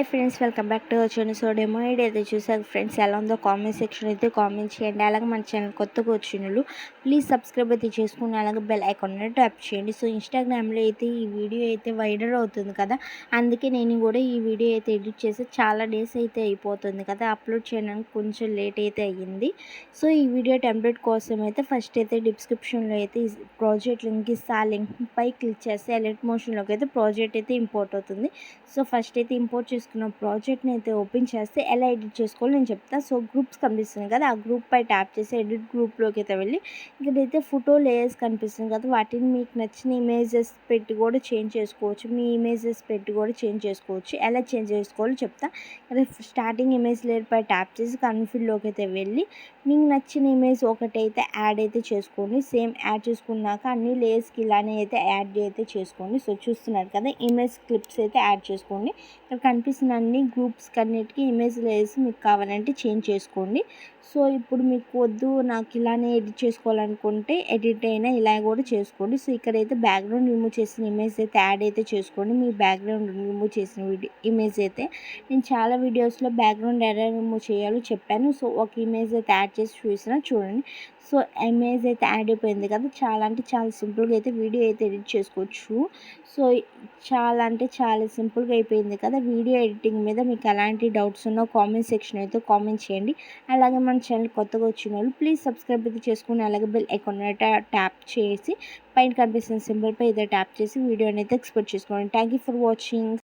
Friends, welcome back to our channel. So demo ID అయితే చూసారు friends. ఎలా ఉందో కామెంట్ సెక్షన్ అయితే కామెంట్ చేయండి. అలాగే మన ఛానల్ కొత్తగా వచ్చినట్లు ప్లీజ్ సబ్స్క్రైబ్ అయితే చేసుకుని అలాగే బెల్ ఐకాన్ ట్యాప్ చేయండి. సో ఇన్స్టాగ్రామ్లో అయితే ఈ వీడియో అయితే వైరల్ అవుతుంది కదా, అందుకే నేను కూడా ఈ వీడియో అయితే ఎడిట్ చేసి చాలా డేస్ అయితే అయిపోతుంది కదా, అప్లోడ్ చేయడానికి కొంచెం లేట్ అయితే అయ్యింది. సో ఈ వీడియో టెంప్లెట్ కోసం అయితే ఫస్ట్ అయితే డిస్క్రిప్షన్లో అయితే ప్రాజెక్ట్ లింక్ ఇస్తే ఆ లింక్ పై క్లిక్ చేస్తే ఎలర్ట్ మోషన్లోకి అయితే ప్రాజెక్ట్ అయితే ఇంపోర్ట్ అవుతుంది. సో ఫస్ట్ అయితే ఇంపోర్ట్ చేసుకున్న ప్రాజెక్ట్ని అయితే ఓపెన్ చేస్తే ఎలా ఎడిట్ చేసుకోవాలో నేను చెప్తాను. సో గ్రూప్స్ కనిపిస్తుంది కదా, ఆ గ్రూప్ పై ట్యాప్ చేసి ఎడిట్ గ్రూప్లోకి అయితే వెళ్ళి ఇక్కడైతే ఫోటో లేయర్స్ కనిపిస్తుంది కదా, వాటిని మీకు నచ్చిన ఇమేజెస్ పెట్టి కూడా చేంజ్ చేసుకోవచ్చు. మీ ఇమేజెస్ పెట్టి కూడా చేంజ్ చేసుకోవచ్చు. ఎలా చేంజ్ చేసుకోవాలో చెప్తా. స్టార్టింగ్ ఇమేజ్ లేయర్ పై ట్యాప్ చేసి కన్ఫిల్లోకి అయితే వెళ్ళి మీకు నచ్చిన ఇమేజ్ ఒకటైతే యాడ్ అయితే చేసుకోండి. సేమ్ యాడ్ చేసుకున్నాక అన్ని లేయర్స్కి ఇలానే అయితే యాడ్ అయితే చేసుకోండి. సో చూస్తున్నారు కదా, ఇమేజ్ క్లిప్స్ అయితే యాడ్ చేసుకోండి. ఇక్కడ కనిపిస్తున్న అన్ని గ్రూప్స్ అన్నిటికీ ఇమేజ్ లేయర్స్ మీకు కావాలంటే చేంజ్ చేసుకోండి. సో ఇప్పుడు మీకు వద్దు, నాకు ఇలానే ఎడిట్ చేసుకోవాలనుకుంటే ఎడిట్ అయినా ఇలా కూడా చేసుకోండి. సో ఇక్కడైతే బ్యాక్గ్రౌండ్ రిమూవ్ చేసిన ఇమేజ్ అయితే యాడ్ అయితే చేసుకోండి. మీ బ్యాక్గ్రౌండ్ రిమూవ్ చేసిన ఇమేజ్ అయితే నేను చాలా వీడియోస్లో బ్యాక్గ్రౌండ్ ఎలా రిమూవ్ చేయాలో చెప్పాను. సో ఒక ఇమేజ్ అయితే యాడ్ చేసి చూడండి. సో ఇమేజ్ అయితే యాడ్ అయిపోయింది కదా, చాలా అంటే చాలా సింపుల్గా అయితే వీడియో అయితే ఎడిట్ చేసుకోవచ్చు. సో చాలా అంటే చాలా సింపుల్గా అయిపోయింది కదా. వీడియో ఎడిటింగ్ మీద మీకు ఎలాంటి డౌట్స్ ఉన్నా కామెంట్ సెక్షన్ అయితే కామెంట్ చేయండి. అలాగే మన ఛానల్ కొత్తగా వచ్చిన వాళ్ళు ప్లీజ్ సబ్స్క్రైబ్ అయితే చేసుకుని అలాగే బెల్ ఐకాన్ ట్యాప్ చేసి పైన కనిపిస్తున్న సింబల్పై అయితే ట్యాప్ చేసి వీడియోని అయితే ఎక్స్పోర్ట్ చేసుకోండి. Thank you for watching.